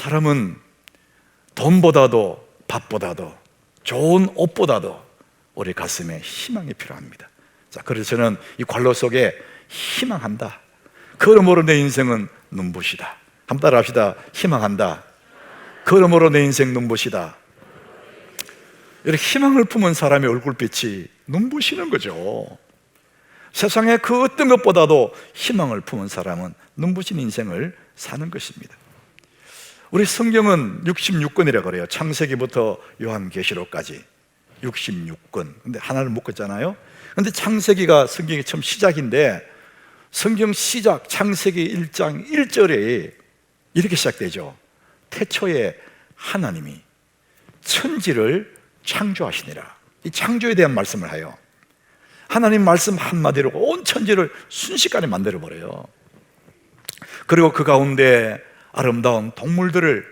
사람은 돈보다도 밥보다도 좋은 옷보다도 우리 가슴에 희망이 필요합니다. 자, 그래서 저는 이 관로 속에 희망한다. 그러므로 내 인생은 눈부시다. 한번 따라 합시다. 희망한다. 그러므로 내 인생 눈부시다. 이렇게 희망을 품은 사람의 얼굴빛이 눈부시는 거죠. 세상에 그 어떤 것보다도 희망을 품은 사람은 눈부신 인생을 사는 것입니다. 우리 성경은 66권이라고 그래요. 창세기부터 요한계시록까지 66권. 근데 하나를 묶었잖아요. 근데 창세기가 성경의 처음 시작인데, 성경 시작 창세기 1장 1절에 이렇게 시작되죠. 태초에 하나님이 천지를 창조하시니라. 이 창조에 대한 말씀을 해요. 하나님 말씀 한마디로 온 천지를 순식간에 만들어버려요. 그리고 그 가운데 아름다운 동물들을,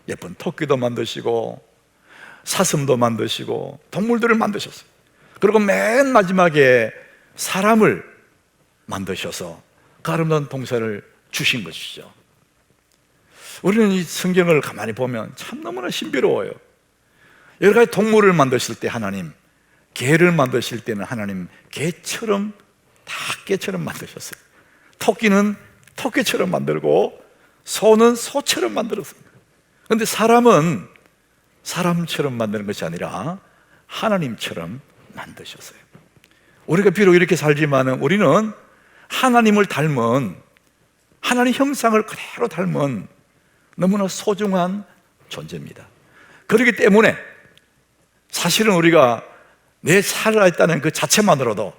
예쁜 토끼도 만드시고 사슴도 만드시고 동물들을 만드셨어요. 그리고 맨 마지막에 사람을 만드셔서 그 아름다운 동산을 주신 것이죠. 우리는 이 성경을 가만히 보면 참 너무나 신비로워요. 여러 가지 동물을 만드실 때 하나님, 개를 만드실 때는 하나님 개처럼, 다 개처럼 만드셨어요. 토끼는 토끼처럼 만들고 소는 소처럼 만들었어요. 그런데 사람은 사람처럼 만드는 것이 아니라 하나님처럼 만드셨어요. 우리가 비록 이렇게 살지만 우리는 하나님을 닮은, 하나님 형상을 그대로 닮은 너무나 소중한 존재입니다. 그렇기 때문에 사실은 우리가 내 살아있다는 그 자체만으로도,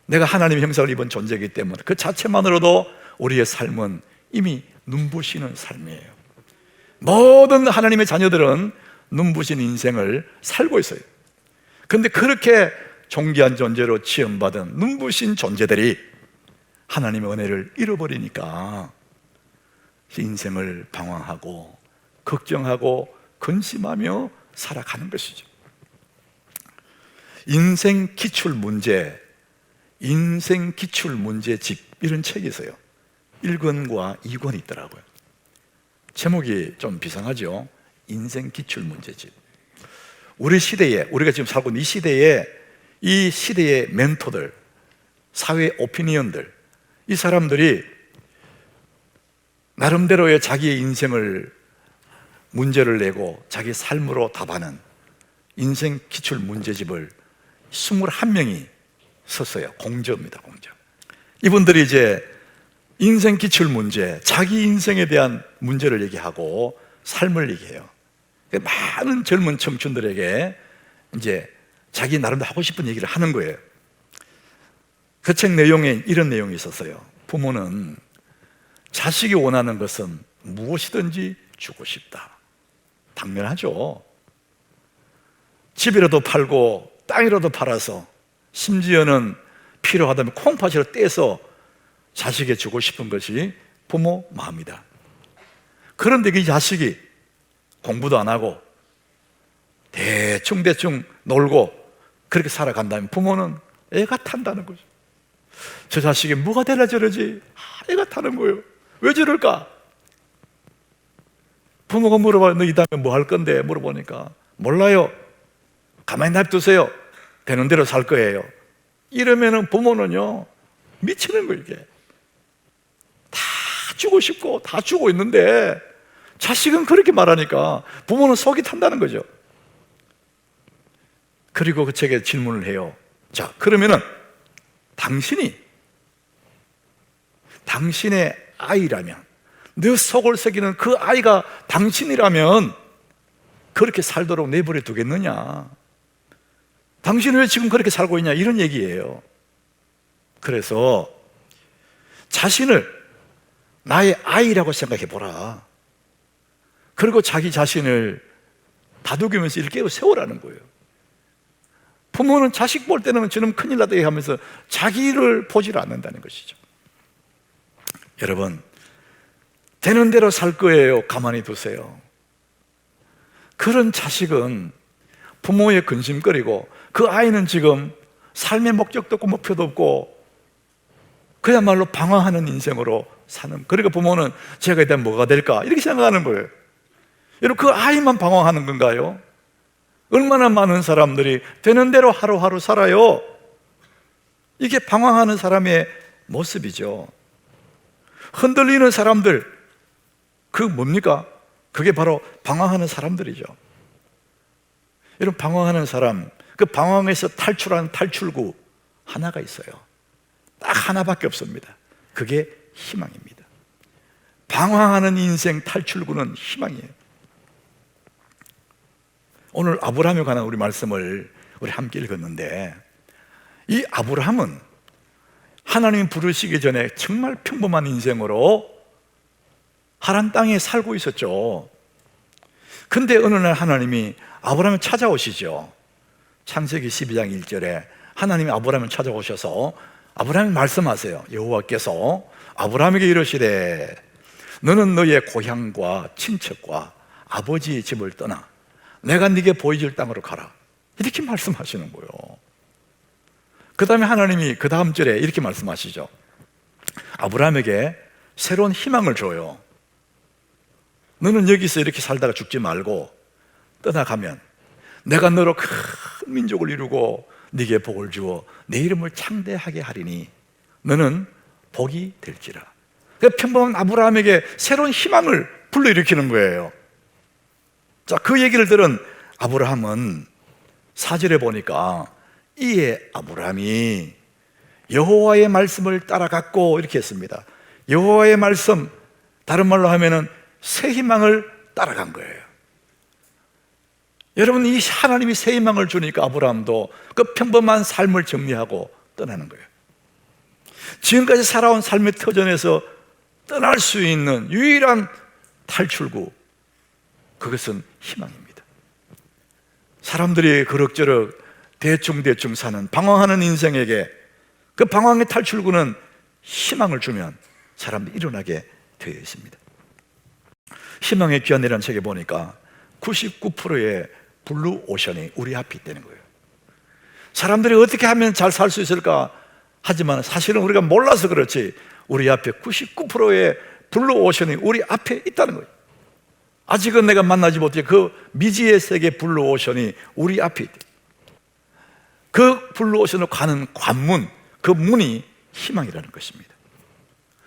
내가 하나님의 형상을 입은 존재이기 때문에 그 자체만으로도 우리의 삶은 이미 눈부시는 삶이에요. 모든 하나님의 자녀들은 눈부신 인생을 살고 있어요. 그런데 그렇게 존귀한 존재로 지음받은 눈부신 존재들이 하나님의 은혜를 잃어버리니까 인생을 방황하고 걱정하고 근심하며 살아가는 것이죠. 인생 기출 문제, 인생 기출 문제집, 이런 책이 있어요. 1권과 2권이 있더라고요. 제목이 좀 비상하죠. 인생 기출 문제집. 우리 시대에, 우리가 지금 살고 있는 이 시대에, 이 시대의 멘토들, 사회 오피니언들, 이 사람들이 나름대로의 자기의 인생을 문제를 내고 자기 삶으로 답하는 인생 기출 문제집을 21명이 썼어요. 공저입니다, 공저. 이분들이 이제 인생 기출 문제, 자기 인생에 대한 문제를 얘기하고 삶을 얘기해요. 많은 젊은 청춘들에게 이제 자기 나름대로 하고 싶은 얘기를 하는 거예요. 그 책 내용에 이런 내용이 있었어요. 부모는 자식이 원하는 것은 무엇이든지 주고 싶다. 당연하죠. 집이라도 팔고 땅이라도 팔아서, 심지어는 필요하다면 콩팥이라도 떼서 자식에게 주고 싶은 것이 부모 마음이다. 그런데 그 자식이 공부도 안 하고 대충 놀고 그렇게 살아간다면 부모는 애가 탄다는 거죠. 저 자식이 뭐가 되려 저러지? 애가 타는 거예요. 왜 저럴까? 부모가 물어봐요. 너 이 다음에 뭐 할 건데? 물어보니까 몰라요. 가만히 놔두세요. 되는 대로 살 거예요. 이러면은 부모는요 미치는 거예요. 이게 다 주고 싶고 다 주고 있는데 자식은 그렇게 말하니까 부모는 속이 탄다는 거죠. 그리고 그 책에 질문을 해요. 자, 그러면은 당신의 아이라면, 너 속을 새기는 그 아이가 당신이라면 그렇게 살도록 내버려 두겠느냐? 당신은 왜 지금 그렇게 살고 있냐? 이런 얘기예요. 그래서 자신을 나의 아이라고 생각해 보라. 그리고 자기 자신을 다독이면서 일깨워 세우라는 거예요. 부모는 자식 볼 때는 저놈 큰일 났다 하면서 자기를 보지를 않는다는 것이죠. 여러분, 되는 대로 살 거예요. 가만히 두세요. 그런 자식은 부모의 근심거리고, 그 아이는 지금 삶의 목적도 없고 목표도 없고 그야말로 방황하는 인생으로 사는, 그러니까 부모는 제가 일단 뭐가 될까 이렇게 생각하는 거예요. 여러분, 그 아이만 방황하는 건가요? 얼마나 많은 사람들이 되는 대로 하루하루 살아요. 이게 방황하는 사람의 모습이죠. 흔들리는 사람들, 그 뭡니까? 그게 바로 방황하는 사람들이죠. 여러분, 방황하는 사람, 그 방황에서 탈출하는 탈출구 하나가 있어요. 딱 하나밖에 없습니다. 그게 희망입니다. 방황하는 인생 탈출구는 희망이에요. 오늘 아브라함에 관한 우리 말씀을 우리 함께 읽었는데, 이 아브라함은 하나님이 부르시기 전에 정말 평범한 인생으로 하란 땅에 살고 있었죠. 근데 어느 날 하나님이 아브라함을 찾아오시죠. 창세기 12장 1절에 하나님이 아브라함을 찾아오셔서 아브라함이 말씀하세요. 여호와께서 아브라함에게 이르시되 너는 너의 고향과 친척과 아버지의 집을 떠나 내가 네게 보여줄 땅으로 가라, 이렇게 말씀하시는 거예요. 그 다음에 하나님이 그 다음 절에 이렇게 말씀하시죠. 아브라함에게 새로운 희망을 줘요. 너는 여기서 이렇게 살다가 죽지 말고 떠나가면 내가 너로 큰 민족을 이루고 네게 복을 주어 내 이름을 창대하게 하리니 너는 복이 될지라. 평범한 아브라함에게 새로운 희망을 불러일으키는 거예요. 자, 그 얘기를 들은 아브라함은 4절에 보니까 이에 아브라함이 여호와의 말씀을 따라갔고 이렇게 했습니다. 여호와의 말씀, 다른 말로 하면은 새 희망을 따라간 거예요. 여러분, 이 하나님이 새 희망을 주니까 아브라함도 그 평범한 삶을 정리하고 떠나는 거예요. 지금까지 살아온 삶의 터전에서 떠날 수 있는 유일한 탈출구, 그것은 희망입니다. 사람들이 그럭저럭 대충대충 사는 방황하는 인생에게 그 방황의 탈출구는 희망을 주면 사람들이 일어나게 되어 있습니다. 희망의 귀환이라는 책에 보니까 99%의 블루 오션이 우리 앞에 있다는 거예요. 사람들이 어떻게 하면 잘 살 수 있을까 하지만 사실은 우리가 몰라서 그렇지 우리 앞에 99%의 블루 오션이 우리 앞에 있다는 거예요. 아직은 내가 만나지 못해 그 미지의 세계 블루 오션이 우리 앞에 있다. 그 블루 오션으로 가는 관문, 그 문이 희망이라는 것입니다.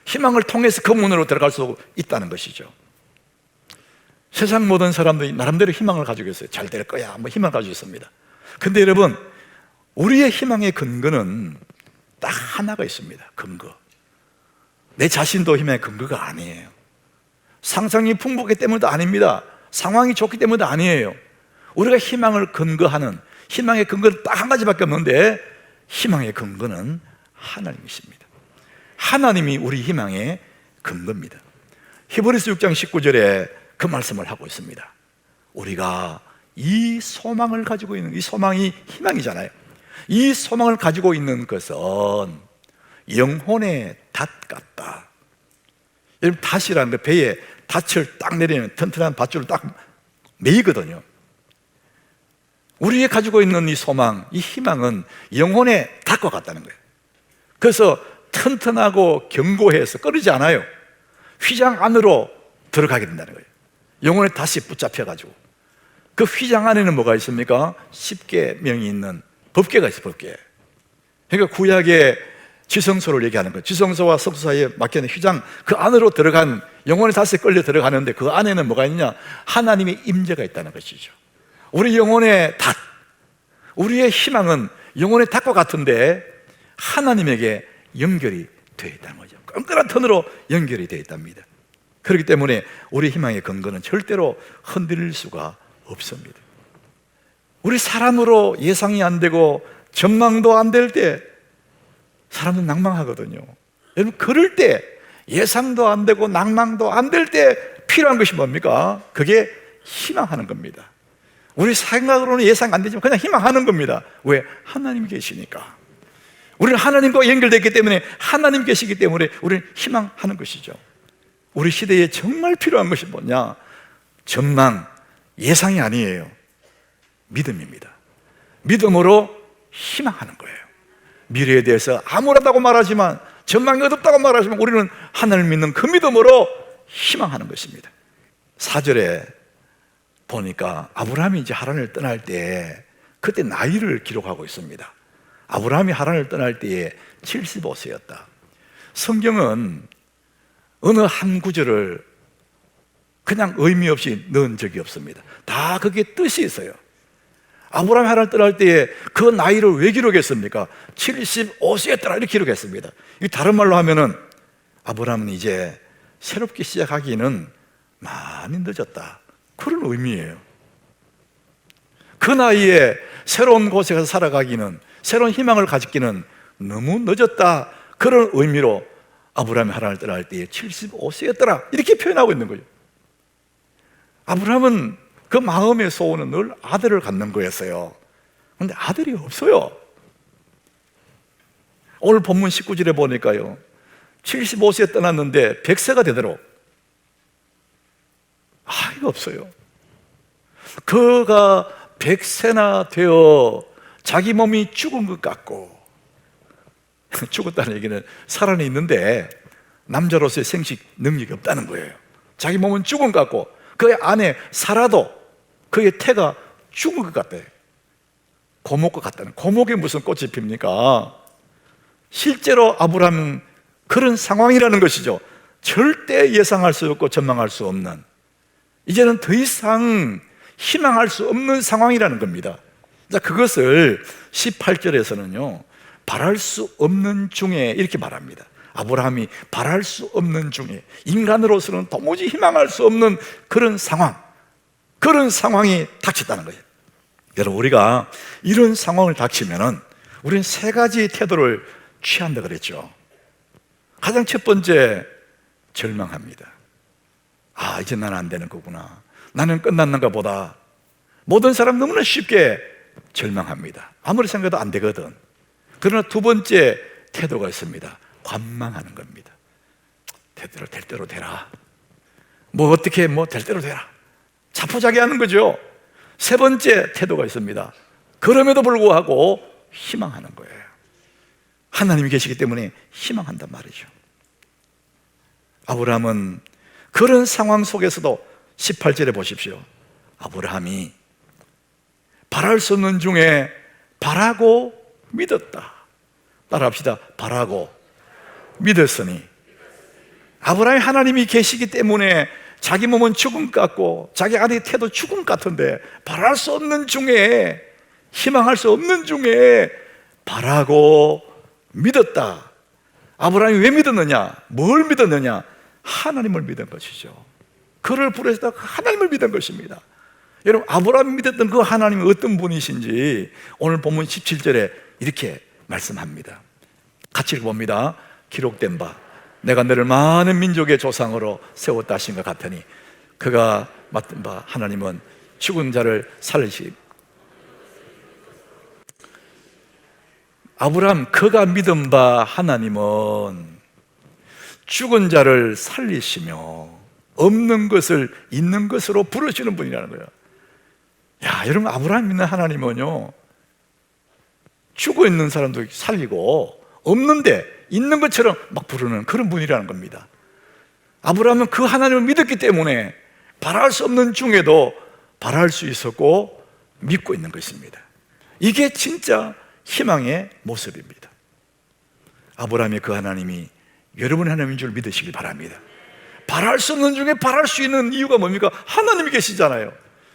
희망을 통해서 그 문으로 들어갈 수 있다는 것이죠. 세상 모든 사람들이 나름대로 희망을 가지고 있어요. 잘 될 거야, 뭐 희망을 가지고 있습니다. 근데 여러분, 우리의 희망의 근거는 딱 하나가 있습니다. 근거. 내 자신도 희망의 근거가 아니에요. 상상이 풍부하기 때문도 아닙니다. 상황이 좋기 때문도 아니에요. 우리가 희망을 근거하는 희망의 근거는 딱 한 가지밖에 없는데, 희망의 근거는 하나님이십니다. 하나님이 우리 희망의 근거입니다. 히브리서 6장 19절에 그 말씀을 하고 있습니다. 우리가 이 소망을 가지고 있는, 이 소망이 희망이잖아요. 이 소망을 가지고 있는 것은 영혼의 닷 같다. 여러분, 닷이라는 거 배에 닷을 딱 내리는 튼튼한 밧줄을 딱 매이거든요. 우리가 가지고 있는 이 소망, 이 희망은 영혼의 닷과 같다는 거예요. 그래서 튼튼하고 견고해서 꺼리지 않아요. 휘장 안으로 들어가게 된다는 거예요. 영혼의 닷이 붙잡혀가지고. 그 휘장 안에는 뭐가 있습니까? 10계명이 있는 법궤가 있어요. 법궤. 그러니까 구약의 지성소를 얘기하는 거예요. 지성소와 성소 사이에 막혀있는 휘장, 그 안으로 들어간 영혼의 닷에 끌려 들어가는데 그 안에는 뭐가 있냐? 하나님의 임재가 있다는 것이죠. 우리 영혼의 닷, 우리의 희망은 영혼의 닷과 같은데 하나님에게 연결이 되어 있다는 거죠. 끈끈한 턴으로 연결이 되어 있답니다. 그렇기 때문에 우리 희망의 근거는 절대로 흔들릴 수가 없습니다. 우리 사람으로 예상이 안 되고 전망도 안 될 때 사람은 낭망하거든요. 여러분, 그럴 때 예상도 안 되고 낭망도 안 될 때 필요한 것이 뭡니까? 그게 희망하는 겁니다. 우리 생각으로는 예상 안 되지만 그냥 희망하는 겁니다. 왜? 하나님이 계시니까. 우리는 하나님과 연결됐기 때문에, 하나님 계시기 때문에 우리는 희망하는 것이죠. 우리 시대에 정말 필요한 것이 뭐냐? 전망, 예상이 아니에요. 믿음입니다. 믿음으로 희망하는 거예요. 미래에 대해서 암울하다고 말하지만, 전망이 어둡다고 말하지만 우리는 하나님을 믿는 그 믿음으로 희망하는 것입니다. 4절에 보니까 아브라함이 이제 하란을 떠날 때 그때 나이를 기록하고 있습니다. 아브라함이 하란을 떠날 때에 75세였다. 성경은 어느 한 구절을 그냥 의미 없이 넣은 적이 없습니다. 다 그게 뜻이 있어요. 아브라함이 하란을 떠날 때에 그 나이를 왜 기록했습니까? 75세였더라 이렇게 기록했습니다. 이 다른 말로 하면은 아브라함은 이제 새롭게 시작하기는 많이 늦었다, 그런 의미예요. 그 나이에 새로운 곳에 가서 살아가기는, 새로운 희망을 가지기는 너무 늦었다, 그런 의미로 아브라함이 하란을 떠날 때에 75세였더라 이렇게 표현하고 있는 거죠. 아브라함은 그 마음의 소원은 늘 아들을 갖는 거였어요. 그런데 아들이 없어요. 오늘 본문 19절에 보니까요, 75세에 떠났는데 100세가 되도록 아이가 없어요. 그가 100세나 되어 자기 몸이 죽은 것 같고, 죽었다는 얘기는 살아는 있는데 남자로서의 생식 능력이 없다는 거예요. 자기 몸은 죽은 것 같고 그 안에 살아도 그의 태가 죽은 것 같대. 고목과 같다는, 고목에 무슨 꽃이 핍니까? 실제로 아브라함은 그런 상황이라는 것이죠. 절대 예상할 수 없고 전망할 수 없는, 이제는 더 이상 희망할 수 없는 상황이라는 겁니다. 자, 그것을 18절에서는요 바랄 수 없는 중에 이렇게 말합니다. 아브라함이 바랄 수 없는 중에, 인간으로서는 도무지 희망할 수 없는 그런 상황, 그런 상황이 닥쳤다는 거예요. 여러분, 우리가 이런 상황을 닥치면은 우리는 세 가지 태도를 취한다 그랬죠. 가장 첫 번째, 절망합니다. 아, 이제 나는 안 되는 거구나, 나는 끝났는가 보다. 모든 사람 너무나 쉽게 절망합니다. 아무리 생각해도 안 되거든. 그러나 두 번째 태도가 있습니다. 관망하는 겁니다. 될 대로 되라, 뭐 어떻게 될 대로 되라, 자포자기하는 거죠. 세 번째 태도가 있습니다. 그럼에도 불구하고 희망하는 거예요. 하나님이 계시기 때문에 희망한단 말이죠. 아브라함은 그런 상황 속에서도 18절에 보십시오. 아브라함이 바랄 수 없는 중에 바라고 믿었다. 따라합시다. 바라고 믿었으니. 아브라함이 하나님이 계시기 때문에 자기 몸은 죽음 같고 자기 안의 태도 죽음 같은데 바랄 수 없는 중에, 희망할 수 없는 중에 바라고 믿었다. 아브라함이 왜 믿었느냐? 뭘 믿었느냐? 하나님을 믿은 것이죠. 그를 부르셨다 하나님을 믿은 것입니다. 여러분, 아브라함이 믿었던 그 하나님이 어떤 분이신지 오늘 본문 17절에 이렇게 말씀합니다. 같이 읽어봅니다. 기록된 바 내가 너를 많은 민족의 조상으로 세웠다 하신 것 같으니 그가 맡은 바 하나님은 죽은 자를 살리시. 아브라함, 그가 믿은 바 하나님은 죽은 자를 살리시며 없는 것을 있는 것으로 부르시는 분이라는 거예요. 야, 여러분, 아브라함 믿는 하나님은요, 죽어 있는 사람도 살리고 없는데 있는 것처럼 막 부르는 그런 분이라는 겁니다. 아브라함은 그 하나님을 믿었기 때문에 바랄 수 없는 중에도 바랄 수 있었고 믿고 있는 것입니다. 이게 진짜 희망의 모습입니다. 아브라함의 그 하나님이 여러분의 하나님인 줄 믿으시길 바랍니다. 바랄 수 없는 중에 바랄 수 있는 이유가 뭡니까? 하나님이 계시잖아요.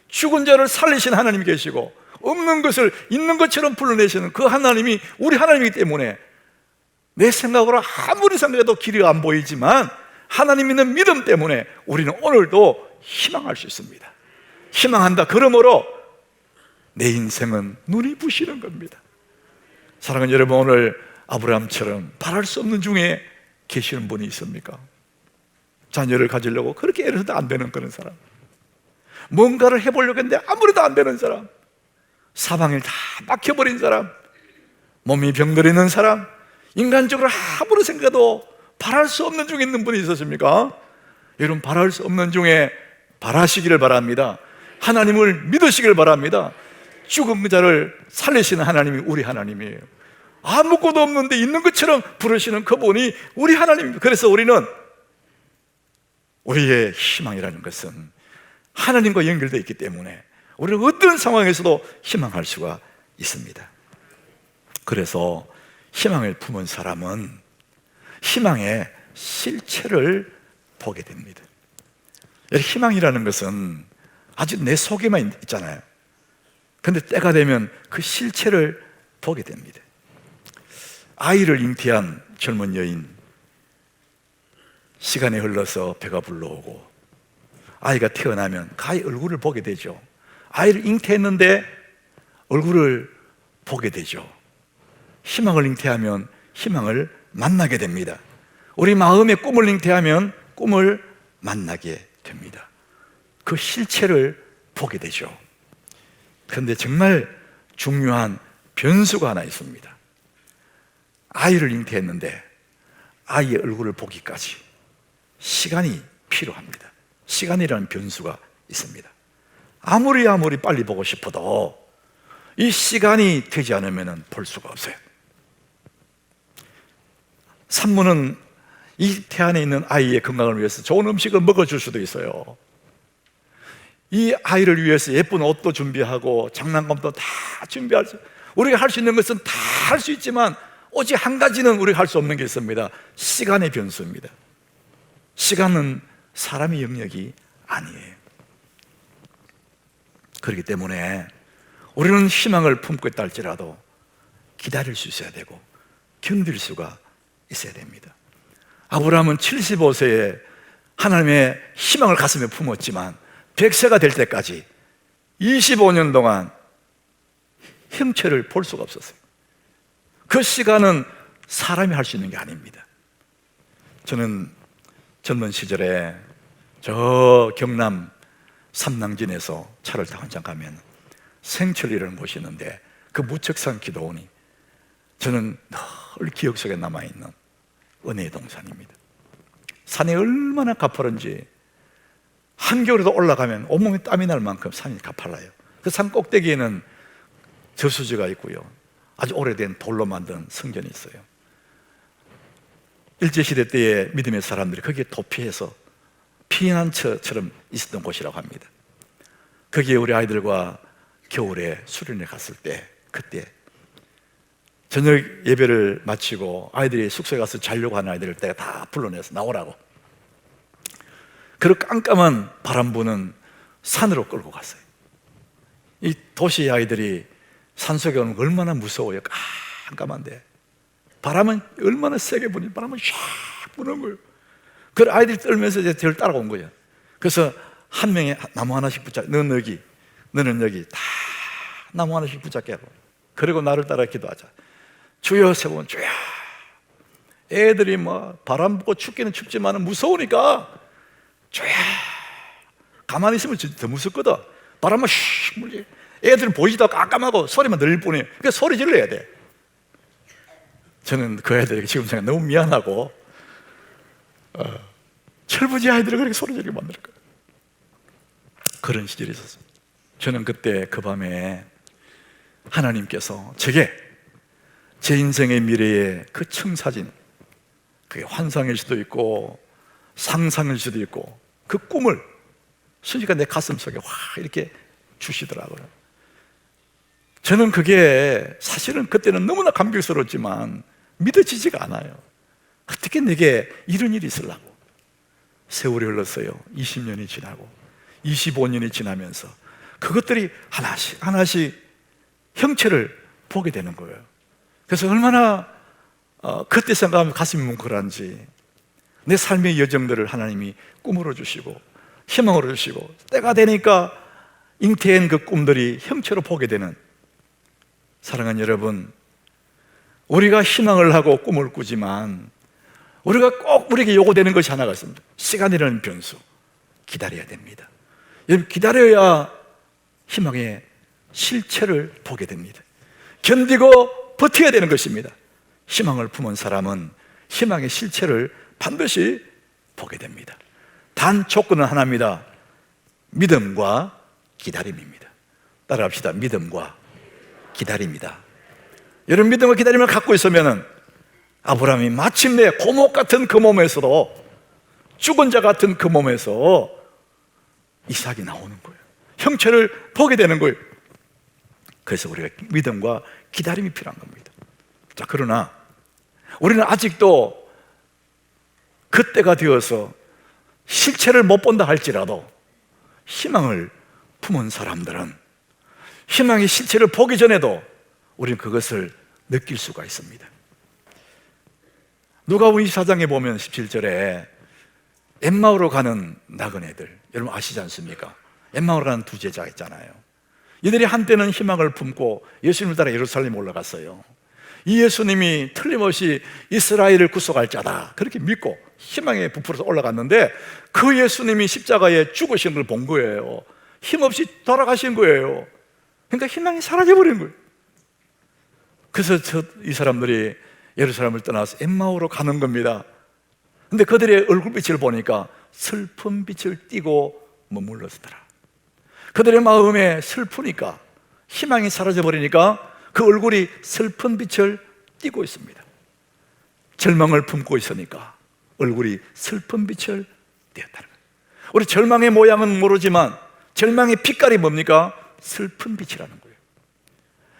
죽은 자를 살리신 하나님이 계시고 없는 것을 있는 것처럼 불러내시는 그 하나님이 우리 하나님이기 때문에 내 생각으로 아무리 생각해도 길이 안 보이지만 하나님 믿는 믿음 때문에 우리는 오늘도 희망할 수 있습니다. 희망한다. 그러므로 내 인생은 눈이 부시는 겁니다. 사랑하는 여러분, 오늘 아브라함처럼 바랄 수 없는 중에 계시는 분이 있습니까? 자녀를 가지려고 그렇게 애를 써도 안 되는 그런 사람, 뭔가를 해보려고 했는데 아무래도 안 되는 사람, 사방을 다 막혀버린 사람, 몸이 병들어 있는 사람, 인간적으로 아무리 생각해도 바랄 수 없는 중에 있는 분이 있었습니까? 여러분, 바랄 수 없는 중에 바라시기를 바랍니다. 하나님을 믿으시길 바랍니다. 죽은 자를 살리시는 하나님이 우리 하나님이에요. 아무것도 없는데 있는 것처럼 부르시는 그분이 우리 하나님입니다. 그래서 우리는, 우리의 희망이라는 것은 하나님과 연결되어 있기 때문에 우리는 어떤 상황에서도 희망할 수가 있습니다. 그래서 희망을 품은 사람은 희망의 실체를 보게 됩니다. 희망이라는 것은 아주 내 속에만 있잖아요. 그런데 때가 되면 그 실체를 보게 됩니다. 아이를 잉태한 젊은 여인, 시간이 흘러서 배가 불러오고 아이가 태어나면 그 아이 얼굴을 보게 되죠. 아이를 잉태했는데 얼굴을 보게 되죠. 희망을 잉태하면 희망을 만나게 됩니다. 우리 마음의 꿈을 잉태하면 꿈을 만나게 됩니다. 그 실체를 보게 되죠. 그런데 정말 중요한 변수가 하나 있습니다. 아이를 잉태했는데 아이의 얼굴을 보기까지 시간이 필요합니다. 시간이라는 변수가 있습니다. 아무리 빨리 보고 싶어도 이 시간이 되지 않으면 볼 수가 없어요. 산모는 이 태 안에 있는 아이의 건강을 위해서 좋은 음식을 먹어줄 수도 있어요. 이 아이를 위해서 예쁜 옷도 준비하고 장난감도 다 준비할 수, 우리가 할 수 있는 것은 다 할 수 있지만 오직 한 가지는 우리가 할 수 없는 게 있습니다. 시간의 변수입니다. 시간은 사람의 영역이 아니에요. 그렇기 때문에 우리는 희망을 품고 있다 할지라도 기다릴 수 있어야 되고 견딜 수가 있어야 됩니다. 아브라함은 75세에 하나님의 희망을 가슴에 품었지만 100세가 될 때까지 25년 동안 형체를 볼 수가 없었어요. 그 시간은 사람이 할 수 있는 게 아닙니다. 저는 젊은 시절에 저 경남 삼낭진에서 차를 타고 한참 가면 생철이라는 곳이 있는데 그 무척산 기도원이 저는 늘 기억 속에 남아있는 은혜의 동산입니다. 산이 얼마나 가파른지 한겨울에도 올라가면 온몸에 땀이 날 만큼 산이 가팔라요. 그 산 꼭대기에는 저수지가 있고요, 아주 오래된 돌로 만든 성전이 있어요. 일제시대 때의 믿음의 사람들이 거기에 도피해서 피난처처럼 있었던 곳이라고 합니다. 거기에 우리 아이들과 겨울에 수련회 갔을 때, 그때 저녁 예배를 마치고 아이들이 숙소에 가서 자려고 하는 아이들을 내가 다 불러내서 나오라고, 그 깜깜한 바람 부는 산으로 끌고 갔어요. 이 도시 아이들이 산속에 오는 거 얼마나 무서워요. 깜깜한데 바람은 얼마나 세게 부니, 바람은 샥 부는 거예요. 그 아이들이 떨면서 이제 저를 따라온 거예요. 그래서 한 명이 나무 하나씩 붙잡고, 너는 여기, 너는 여기, 다 나무 하나씩 붙잡게 하고, 그리고 나를 따라 기도하자. 주여 세 번, 주여. 애들이 뭐 바람 불고 춥기는 춥지만 무서우니까 주여. 가만히 있으면 더 무섭거든. 바람은 슉 물지. 애들은 보이지도 않고 깜깜하고 소리만 들릴 뿐이에요. 그러니까 소리 질러야 돼. 저는 그 애들에게 지금 생각 너무 미안하고, 철부지 아이들을 그렇게 소리 지르게 만들 거예요. 그런 시절이 있었어요. 저는 그때 그 밤에 하나님께서 제게 제 인생의 미래의 그 청사진, 그게 환상일 수도 있고 상상일 수도 있고, 그 꿈을 순간 내 가슴 속에 확 이렇게 주시더라고요. 저는 그게 사실은 그때는 너무나 감격스러웠지만 믿어지지가 않아요. 어떻게 내게 이런 일이 있으려고. 세월이 흘렀어요. 20년이 지나고 25년이 지나면서 그것들이 하나씩 형체를 보게 되는 거예요. 그래서 얼마나 그때 생각하면 가슴이 뭉클한지, 내 삶의 여정들을 하나님이 꿈으로 주시고 희망으로 주시고, 때가 되니까 잉태한 그 꿈들이 형체로 보게 되는, 사랑하는 여러분, 우리가 희망을 하고 꿈을 꾸지만 우리가 꼭 우리에게 요구되는 것이 하나가 있습니다. 시간이라는 변수. 기다려야 됩니다. 여러분, 기다려야 희망의 실체를 보게 됩니다. 견디고 버텨야 되는 것입니다. 희망을 품은 사람은 희망의 실체를 반드시 보게 됩니다. 단 조건은 하나입니다. 믿음과 기다림입니다. 따라합시다. 믿음과 기다림이다. 여러분, 믿음과 기다림을 갖고 있으면 아브라함이 마침내 고목 같은 그 몸에서도, 죽은 자 같은 그 몸에서 이삭이 나오는 거예요. 형체를 보게 되는 거예요. 그래서 우리가 믿음과 기다림이 필요한 겁니다. 자, 그러나 우리는 아직도 그때가 되어서 실체를 못 본다 할지라도 희망을 품은 사람들은 희망의 실체를 보기 전에도 우리는 그것을 느낄 수가 있습니다. 누가복음 24장에 보면 17절에 엠마오로 가는 나그네들, 여러분 아시지 않습니까? 엠마오로 가는 두 제자가 있잖아요. 이들이 한때는 희망을 품고 예수님을 따라 예루살렘에 올라갔어요. 이 예수님이 틀림없이 이스라엘을 구속할 자다 그렇게 믿고 희망에 부풀어서 올라갔는데 그 예수님이 십자가에 죽으신 걸 본 거예요. 힘없이 돌아가신 거예요. 그러니까 희망이 사라져버린 거예요. 그래서 이 사람들이 예루살렘을 떠나서 엠마오로 가는 겁니다. 근데 그들의 얼굴빛을 보니까 슬픈 빛을 띠고 머물렀더라. 그들의 마음에 슬프니까, 희망이 사라져버리니까 그 얼굴이 슬픈 빛을 띠고 있습니다. 절망을 품고 있으니까 얼굴이 슬픈 빛을 띄었다는 거예요. 우리 절망의 모양은 모르지만 절망의 빛깔이 뭡니까? 슬픈 빛이라는 거예요.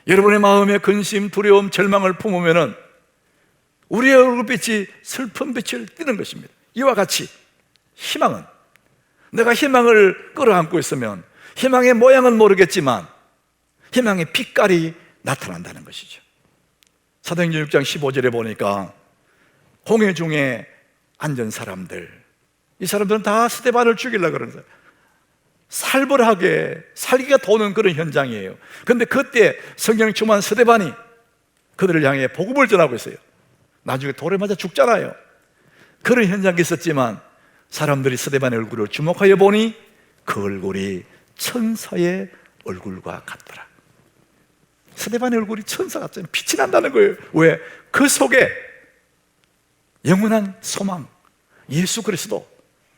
여러분의 마음에 근심, 두려움, 절망을 품으면은 우리의 얼굴빛이 슬픈 빛을 띠는 것입니다. 이와 같이 희망은, 내가 희망을 끌어안고 있으면 희망의 모양은 모르겠지만 희망의 빛깔이 나타난다는 것이죠. 사도행전 6장 15절에 보니까 홍해 중에 앉은 사람들, 이 사람들은 다 스데반을 죽이려고 그러는 거예요. 살벌하게 살기가 도는 그런 현장이에요. 그런데 그때 성령이 충만한 스데반이 그들을 향해 복음을 전하고 있어요. 나중에 돌에 맞아 죽잖아요. 그런 현장이 있었지만 사람들이 스데반의 얼굴을 주목하여 보니 그 얼굴이 천사의 얼굴과 같더라. 스데반의 얼굴이 천사 같잖아요. 빛이 난다는 거예요. 왜? 그 속에 영원한 소망, 예수 그리스도,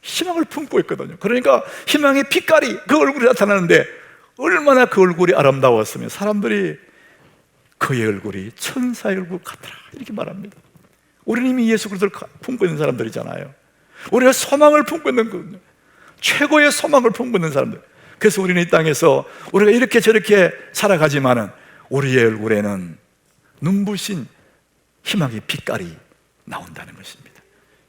희망을 품고 있거든요. 그러니까 희망의 빛깔이 그 얼굴에 나타나는데 얼마나 그 얼굴이 아름다웠으면 사람들이 그의 얼굴이 천사의 얼굴 같더라 이렇게 말합니다. 우리는 이미 예수 그리스도를 품고 있는 사람들이잖아요. 우리가 소망을 품고 있는 거거든요. 최고의 소망을 품고 있는 사람들. 그래서 우리는 이 땅에서 우리가 이렇게 저렇게 살아가지만은 우리의 얼굴에는 눈부신 희망의 빛깔이 나온다는 것입니다.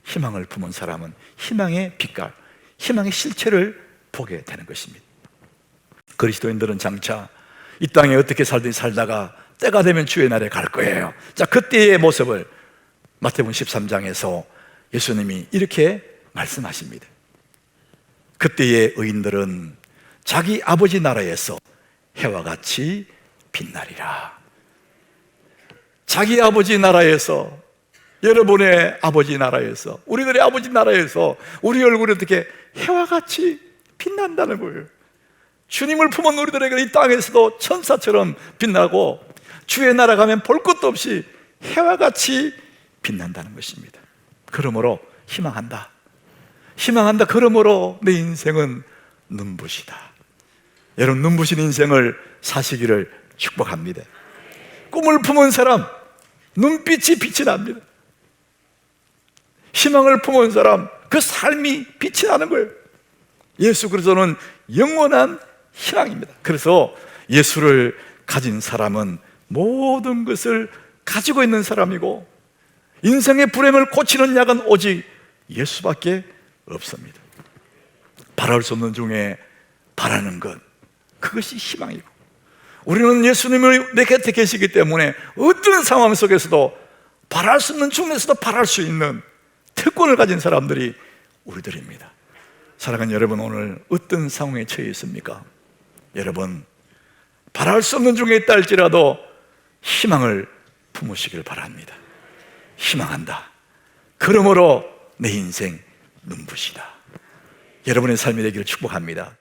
희망을 품은 사람은 희망의 빛깔, 희망의 실체를 보게 되는 것입니다. 그리스도인들은 장차 이 땅에 어떻게 살든지 살다가 때가 되면 주의 날에 갈 거예요. 자, 그때의 모습을 마태복음 13장에서 예수님이 이렇게 말씀하십니다. 그때의 의인들은 자기 아버지 나라에서 해와 같이 빛나리라. 자기 아버지 나라에서, 여러분의 아버지 나라에서, 우리들의 아버지 나라에서 우리 얼굴이 어떻게 해와 같이 빛난다는 거예요. 주님을 품은 우리들에게 이 땅에서도 천사처럼 빛나고 주의 나라 가면 볼 것도 없이 해와 같이 빛난다는 것입니다. 그러므로 희망한다. 희망한다. 그러므로 내 인생은 눈부시다. 여러분, 눈부신 인생을 사시기를 축복합니다. 꿈을 품은 사람 눈빛이 빛이 납니다. 희망을 품은 사람 그 삶이 빛이 나는 거예요. 예수 그리스도는 영원한 희망입니다. 그래서 예수를 가진 사람은 모든 것을 가지고 있는 사람이고 인생의 불행을 고치는 약은 오직 예수밖에 없습니다. 바랄 수 없는 중에 바라는 것, 그것이 희망이고, 우리는 예수님을 내 곁에 계시기 때문에 어떤 상황 속에서도 바랄 수 없는 중에서도 바랄 수 있는 특권을 가진 사람들이 우리들입니다. 사랑하는 여러분, 오늘 어떤 상황에 처해 있습니까? 여러분, 바랄 수 없는 중에 있다 할지라도 희망을 품으시길 바랍니다. 희망한다. 그러므로 내 인생 눈부시다. 여러분의 삶이 되기를 축복합니다.